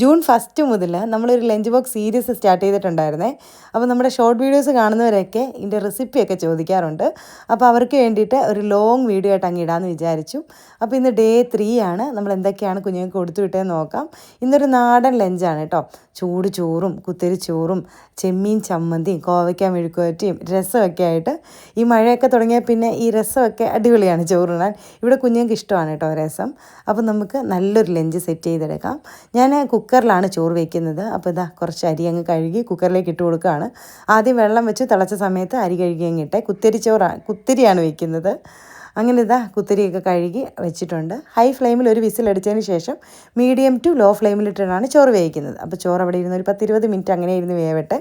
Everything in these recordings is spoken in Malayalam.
ജൂൺ 1 മുതൽ നമ്മളൊരു ലഞ്ച് ബോക്സ് സീരീസ് സ്റ്റാർട്ട് ചെയ്തിട്ടുണ്ടായിരുന്നേ. അപ്പോൾ നമ്മുടെ ഷോർട്ട് വീഡിയോസ് കാണുന്നവരൊക്കെ ഇതിൻ്റെ റെസിപ്പിയൊക്കെ ചോദിക്കാറുണ്ട്. അപ്പോൾ അവർക്ക് വേണ്ടിയിട്ട് ഒരു ലോങ് വീഡിയോ ആയിട്ട് അങ്ങ് ഇടാമെന്ന് വിചാരിച്ചു. അപ്പോൾ ഇന്ന് ഡേ 3 ആണ്. നമ്മൾ എന്തൊക്കെയാണ് കുഞ്ഞുങ്ങൾക്ക് കൊടുത്തു വിട്ടതെന്ന് നോക്കാം. ഇന്നൊരു നാടൻ ലഞ്ചാണ് കേട്ടോ. ചൂട് ചോറും കുത്തരിച്ചോറും ചെമ്മീൻ ചമ്മന്തിയും കോവയ്ക്ക മെഴുക്കുവരട്ടിയും രസമൊക്കെ ആയിട്ട്. ഈ മഴയൊക്കെ തുടങ്ങിയാൽ പിന്നെ ഈ രസമൊക്കെ അടിപൊളിയാണ് ചോറിനാൻ. ഇവിടെ കുഞ്ഞുങ്ങൾക്ക് ഇഷ്ടമാണ് കേട്ടോ രസം. അപ്പോൾ നമുക്ക് നല്ലൊരു ലഞ്ച് സെറ്റ് ചെയ്തെടുക്കാം. ഞാൻ കുക്കറിലാണ് ചോറ് വയ്ക്കുന്നത്. അപ്പോൾ ഇതാ കുറച്ച് അരി അങ്ങ് കഴുകി കുക്കറിലേക്ക് ഇട്ട് കൊടുക്കുകയാണ്. ആദ്യം വെള്ളം വെച്ച് തിളച്ച സമയത്ത് അരി കഴുകി അങ്ങിട്ടെ. കുത്തിരിയാണ് വയ്ക്കുന്നത്. അങ്ങനെ ഇതാ കുത്തിരിയൊക്കെ കഴുകി വെച്ചിട്ടുണ്ട്. ഹൈ ഫ്ലെയിമിൽ ഒരു വിസിലടിച്ചതിന് ശേഷം മീഡിയം ടു ലോ ഫ്ലെയിമിലിട്ടാണ് ചോറ് വേവിക്കുന്നത്. അപ്പോൾ ചോറ് അവിടെ ഇരുന്ന് ഒരു 10-20 മിനിറ്റ് അങ്ങനെ ഇരുന്ന് വേവട്ടെ.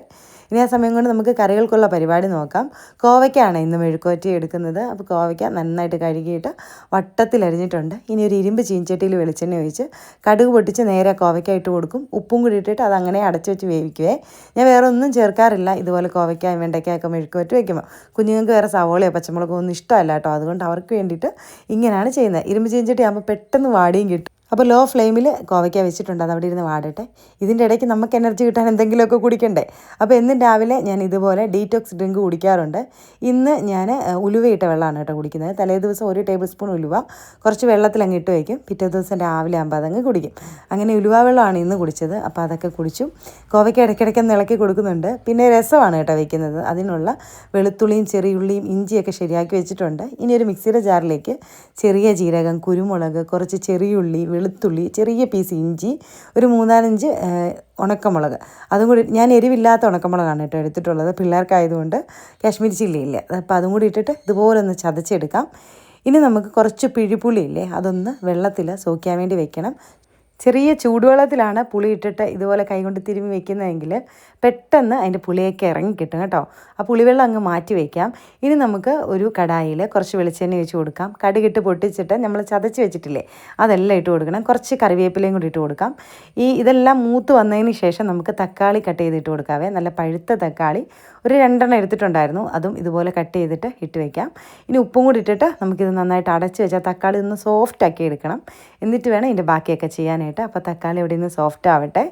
ഇനി ആ സമയം കൊണ്ട് നമുക്ക് കറികൾക്കുള്ള പരിപാടി നോക്കാം. കോവയ്ക്കാണ് ഇന്ന് മെഴുക്കുവരട്ടി എടുക്കുന്നത്. അപ്പോൾ കോവയ്ക്ക നന്നായിട്ട് കഴുകിയിട്ട് വട്ടത്തിലരിഞ്ഞിട്ടുണ്ട്. ഇനി ഒരു ഇരുമ്പ് ചീഞ്ചട്ടിയിൽ വെളിച്ചെണ്ണ ഒഴിച്ച് കടുക് പൊട്ടിച്ച് നേരെ കോവയ്ക്ക ഇട്ട് കൊടുക്കും. ഉപ്പും കൂടി ഇട്ടിട്ട് അതങ്ങനെ അടച്ചു വെച്ച് വേവിക്കുവേ. ഞാൻ വേറെ ഒന്നും ചേർക്കാറില്ല. ഇതുപോലെ കോവയ്ക്ക വെണ്ടയ്ക്കൊക്കെ മെഴുക്കുവരട്ടി വയ്ക്കുമ്പോൾ കുഞ്ഞുങ്ങൾക്ക് വേറെ സവോളയോ പച്ചമുളകോ ഒന്നും ഇഷ്ടമല്ല കേട്ടോ. അതുകൊണ്ട് അവർക്ക് വേണ്ടിയിട്ട് ഇങ്ങനെയാണ് ചെയ്യുന്നത്. ഇരുമ്പ് ചീഞ്ചട്ടി ആകുമ്പോൾ പെട്ടെന്ന് വാടിയും കിട്ടും. അപ്പോൾ ലോ ഫ്ലെയിമിൽ കോവയ്ക്ക വെച്ചിട്ടുണ്ട്. അത് അവിടെ ഇരുന്ന് വാടട്ടെ. ഇതിൻ്റെ ഇടയ്ക്ക് നമുക്ക് എനർജി കിട്ടാൻ എന്തെങ്കിലുമൊക്കെ കുടിക്കണ്ടേ. അപ്പോൾ എന്നും രാവിലെ ഞാൻ ഇതുപോലെ ഡീറ്റോക്സ് ഡ്രിങ്ക് കുടിക്കാറുണ്ട്. ഇന്ന് ഞാൻ ഉലുവയിട്ട വെള്ളമാണ് കേട്ടോ കുടിക്കുന്നത്. തലേ ദിവസം 1 ടേബിൾ സ്പൂൺ ഉലുവ കുറച്ച് വെള്ളത്തിൽ അങ്ങ് ഇട്ട് വയ്ക്കും. പിറ്റേ ദിവസം രാവിലെ ആകുമ്പോൾ അതങ്ങ് കുടിക്കും. അങ്ങനെ ഉലുവ വെള്ളമാണ് ഇന്ന് കുടിച്ചത്. അപ്പോൾ അതൊക്കെ കുടിച്ചു. കോവയ്ക്ക ഇടയ്ക്കിടയ്ക്കൊന്ന് ഇളക്കി കൊടുക്കുന്നുണ്ട്. പിന്നെ രസമാണ് കേട്ടോ വയ്ക്കുന്നത്. അതിനുള്ള വെളുത്തുള്ളിയും ചെറിയുള്ളിയും ഇഞ്ചിയൊക്കെ ശരിയാക്കി വെച്ചിട്ടുണ്ട്. ഇനി ഒരു മിക്സിയുടെ ജാറിലേക്ക് ചെറിയ ജീരകം, കുരുമുളക്, കുറച്ച് ചെറിയുള്ളി, വെളുത്തുള്ളി, ചെറിയ പീസ് ഇഞ്ചി, ഒരു 3-4 ഉണക്കമുളക്, അതും കൂടി ഞാൻ എരിവില്ലാത്ത ഉണക്കമുളകാണ് കേട്ടോ എടുത്തിട്ടുള്ളത്. പിള്ളേർക്കായതുകൊണ്ട് കാശ്മീരി ചില്ലി ഇല്ല. അപ്പോൾ അതും കൂടി ഇട്ടിട്ട് ഇതുപോലെ ഒന്ന് ചതച്ചെടുക്കാം. ഇനി നമുക്ക് കുറച്ച് പിഴിപ്പുളിയില്ലേ അതൊന്ന് വെള്ളത്തിൽ സോക്കാൻ വേണ്ടി വെക്കണം. ചെറിയ ചൂടുവെള്ളത്തിലാണ് പുളി ഇട്ടിട്ട് ഇതുപോലെ കൈകൊണ്ട് തിരുമ്മി വെക്കുന്നതെങ്കിൽ പെട്ടെന്ന് അതിൻ്റെ പുളിയൊക്കെ ഇറങ്ങി കിട്ടും കേട്ടോ. ആ പുളിവെള്ളം അങ്ങ് മാറ്റി വയ്ക്കാം. ഇനി നമുക്ക് ഒരു കടായിൽ കുറച്ച് വെളിച്ചെണ്ണ ഒഴിച്ച് കൊടുക്കാം. കടുകിട്ട് പൊട്ടിച്ചിട്ട് നമ്മൾ ചതച്ച് വെച്ചിട്ടില്ലേ അതെല്ലാം ഇട്ട് കൊടുക്കണം. കുറച്ച് കറിവേപ്പിലയും കൂടി ഇട്ട് കൊടുക്കാം. ഇതെല്ലാം മൂത്ത് വന്നതിന് ശേഷം നമുക്ക് തക്കാളി കട്ട് ചെയ്തിട്ട് കൊടുക്കാവേ. നല്ല പഴുത്ത തക്കാളി ഒരു 2 എടുത്തിട്ടുണ്ടായിരുന്നു. അതും ഇതുപോലെ കട്ട് ചെയ്തിട്ട് ഇട്ട് വയ്ക്കാം. ഇനി ഉപ്പും കൂടി ഇട്ടിട്ട് നമുക്കിത് നന്നായിട്ട് അടച്ച് വെച്ചാൽ തക്കാളി ഒന്ന് സോഫ്റ്റ് ആക്കി എടുക്കണം. എന്നിട്ട് വേണം ഇതിൻ്റെ ബാക്കിയൊക്കെ ചെയ്യാനായിട്ട്. അപ്പോൾ തക്കാളി ഇവിടെ നിന്ന് സോഫ്റ്റ് ആവട്ടെ.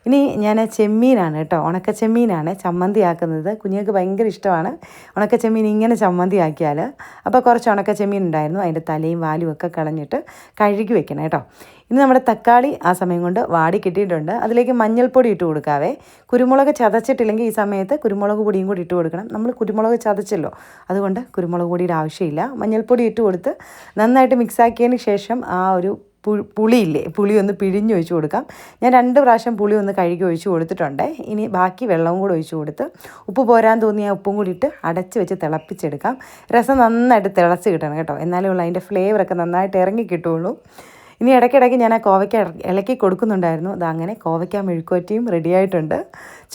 ഇനി ഞാൻ ചെമ്മീനാണ് കേട്ടോ, ഉണക്ക ചെമ്മീനാണ് ചമ്മന്തി ആക്കുന്നത്. കുഞ്ഞുങ്ങൾക്ക് ഭയങ്കര ഇഷ്ടമാണ് ഉണക്ക ചെമ്മീൻ ഇങ്ങനെ ചമ്മന്തി ആക്കിയാൽ. അപ്പോൾ കുറച്ച് ഉണക്ക ചെമ്മീൻ ഉണ്ടായിരുന്നു. അതിൻ്റെ തലയും വാലും ഒക്കെ കളഞ്ഞിട്ട് കഴുകി വെക്കണം കേട്ടോ. ഇനി നമ്മുടെ തക്കാളി ആ സമയം കൊണ്ട് വാടി കിട്ടിയിട്ടുണ്ട്. അതിലേക്ക് മഞ്ഞൾപ്പൊടി ഇട്ട് കൊടുക്കാവേ. കുരുമുളക് ചതച്ചിട്ടില്ലെങ്കിൽ ഈ സമയത്ത് കുരുമുളക് പൊടിയും കൂടി ഇട്ട് കൊടുക്കണം. നമ്മൾ കുരുമുളക് ചതച്ചല്ലോ, അതുകൊണ്ട് കുരുമുളക് പൊടിയുടെ ആവശ്യമില്ല. മഞ്ഞൾപ്പൊടി ഇട്ട് കൊടുത്ത് നന്നായിട്ട് മിക്സാക്കിയതിന് ശേഷം ആ ഒരു പുളിയില്ലേ പുളി ഒന്ന് പിഴിഞ്ഞൊഴിച്ച് കൊടുക്കാം. ഞാൻ 2 പ്രാവശ്യം പുളി ഒന്ന് കഴുകി ഒഴിച്ച് കൊടുത്തിട്ടുണ്ട്. ഇനി ബാക്കി വെള്ളവും കൂടി ഒഴിച്ച് കൊടുത്ത് ഉപ്പ് പോരാൻ തോന്നിയാൽ ഉപ്പും കൂടി ഇട്ട് അടച്ച് വെച്ച് തിളപ്പിച്ചെടുക്കാം. രസം നന്നായിട്ട് തിളച്ച് കിട്ടണം കേട്ടോ. എന്നാലേ ഉള്ളൂ അതിൻ്റെ ഫ്ലേവറൊക്കെ നന്നായിട്ട് ഇറങ്ങി കിട്ടുള്ളൂ. ഇനി ഇടയ്ക്കിടയ്ക്ക് ഞാൻ ആ കോവയ്ക്ക ഇളക്കി കൊടുക്കുന്നുണ്ടായിരുന്നു. അതങ്ങനെ കോവയ്ക്ക മെഴുക്കുവരട്ടിയും റെഡിയായിട്ടുണ്ട്.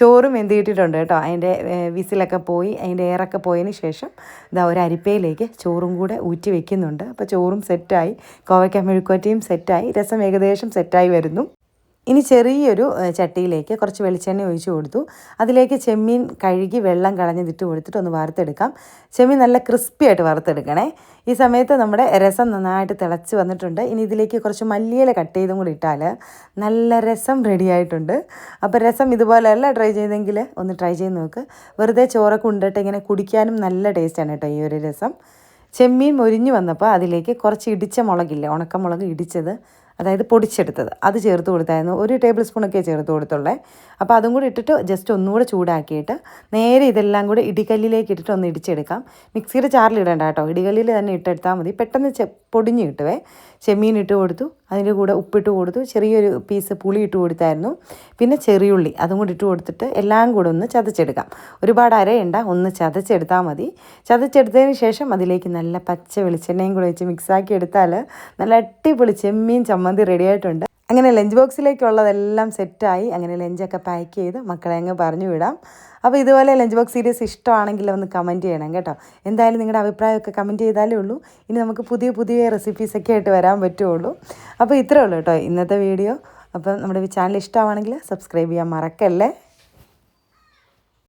ചോറും വെന്തിയിട്ടിട്ടുണ്ട് കേട്ടോ. അതിൻ്റെ വിസിലൊക്കെ പോയി അതിൻ്റെ എയറൊക്കെ പോയതിന് ശേഷം ഇതാ ഒരു അരിപ്പയിലേക്ക് ചോറും കൂടെ ഊറ്റി വെക്കുന്നുണ്ട്. അപ്പോൾ ചോറും സെറ്റായി, കോവയ്ക്ക മെഴുക്കുവരട്ടിയും സെറ്റായി, രസം ഏകദേശം സെറ്റായി വരുന്നു. ഇനി ചെറിയൊരു ചട്ടിയിലേക്ക് കുറച്ച് വെളിച്ചെണ്ണ ഒഴിച്ച് കൊടുത്തു. അതിലേക്ക് ചെമ്മീൻ കഴുകി വെള്ളം കളഞ്ഞിട്ട് കൊടുത്തിട്ട് ഒന്ന് വറുത്തെടുക്കാം. ചെമ്മീൻ നല്ല ക്രിസ്പി ആയിട്ട് വറുത്തെടുക്കണേ. ഈ സമയത്ത് നമ്മുടെ രസം നന്നായിട്ട് തിളച്ച് വന്നിട്ടുണ്ട്. ഇനി ഇതിലേക്ക് കുറച്ച് മല്ലിയില കട്ട് ചെയ്തും കൂടി ഇട്ടാൽ നല്ല രസം റെഡി ആയിട്ടുണ്ട്. അപ്പോൾ രസം ഇതുപോലെയല്ല ട്രൈ ചെയ്തെങ്കിൽ ഒന്ന് ട്രൈ ചെയ്ത് നോക്ക്. വെറുതെ ചോറൊക്കെ ഉണ്ടിട്ട് ഇങ്ങനെ കുടിക്കാനും നല്ല ടേസ്റ്റാണ് കേട്ടോ ഈ ഒരു രസം. ചെമ്മീൻ മൊരിഞ്ഞ് വന്നപ്പോൾ അതിലേക്ക് കുറച്ച് ഇടിച്ച മുളകില്ലേ, ഉണക്കമുളക് ഇടിച്ചത്, അതായത് പൊടിച്ചെടുത്തത്, അത് ചേർത്ത് കൊടുത്തായിരുന്നു. 1 ടേബിൾ സ്പൂണൊക്കെ ചേർത്ത് കൊടുത്തുള്ളേ. അപ്പോൾ അതും കൂടി ഇട്ടിട്ട് ജസ്റ്റ് ഒന്നുകൂടെ ചൂടാക്കിയിട്ട് നേരെ ഇതെല്ലാം കൂടെ ഇടികല്ലിലേക്ക് ഇട്ടിട്ട് ഒന്ന് ഇടിച്ചെടുക്കാം. മിക്സിയുടെ ജാറിൽ ഇടണ്ട കേട്ടോ, ഇടികല്ലിൽ തന്നെ ഇട്ടെടുത്താൽ മതി. പെട്ടെന്ന് പൊടിഞ്ഞ് കിട്ടുവേ. ചെമ്മീൻ ഇട്ട് കൊടുത്തു, അതിൻ്റെ കൂടെ ഉപ്പിട്ട് കൊടുത്തു, ചെറിയൊരു പീസ് പുളി ഇട്ട് കൊടുത്തായിരുന്നു. പിന്നെ ചെറിയുള്ളി അതും കൂടി ഇട്ട് കൊടുത്തിട്ട് എല്ലാം കൂടെ ഒന്ന് ചതച്ചെടുക്കാം. ഒരുപാട് അരയണ്ട, ഒന്ന് ചതച്ചെടുത്താൽ മതി. ചതച്ചെടുത്തതിന് ശേഷം അതിലേക്ക് നല്ല പച്ച വെളിച്ചെണ്ണയും കൂടെ വെച്ച് മിക്സാക്കി എടുത്താൽ നല്ല അടിപൊളി ചെമ്മീൻ ചമ്മന്തി റെഡി ആയിട്ടുണ്ട്. അങ്ങനെ ലഞ്ച് ബോക്സിലേക്കുള്ളതെല്ലാം സെറ്റായി. അങ്ങനെ ലഞ്ചൊക്കെ പാക്ക് ചെയ്ത് മക്കളെ അങ്ങ് പറഞ്ഞു വിടാം. അപ്പോൾ ഇതുപോലെ ലഞ്ച് ബോക്സ് സീരീസ് ഇഷ്ടമാണെങ്കിൽ ഒന്ന് കമൻറ്റ് ചെയ്യണം കേട്ടോ. എന്തായാലും നിങ്ങളുടെ അഭിപ്രായമൊക്കെ കമൻറ്റ് ചെയ്താലേ ഉള്ളൂ ഇനി നമുക്ക് പുതിയ പുതിയ റെസിപ്പീസൊക്കെ ആയിട്ട് വരാൻ പറ്റുള്ളൂ. അപ്പോൾ ഇത്രയേ ഉള്ളൂ കേട്ടോ ഇന്നത്തെ വീഡിയോ. അപ്പം നമ്മുടെ ചാനൽ ഇഷ്ടമാണെങ്കിൽ സബ്സ്ക്രൈബ് ചെയ്യാൻ മറക്കല്ലേ.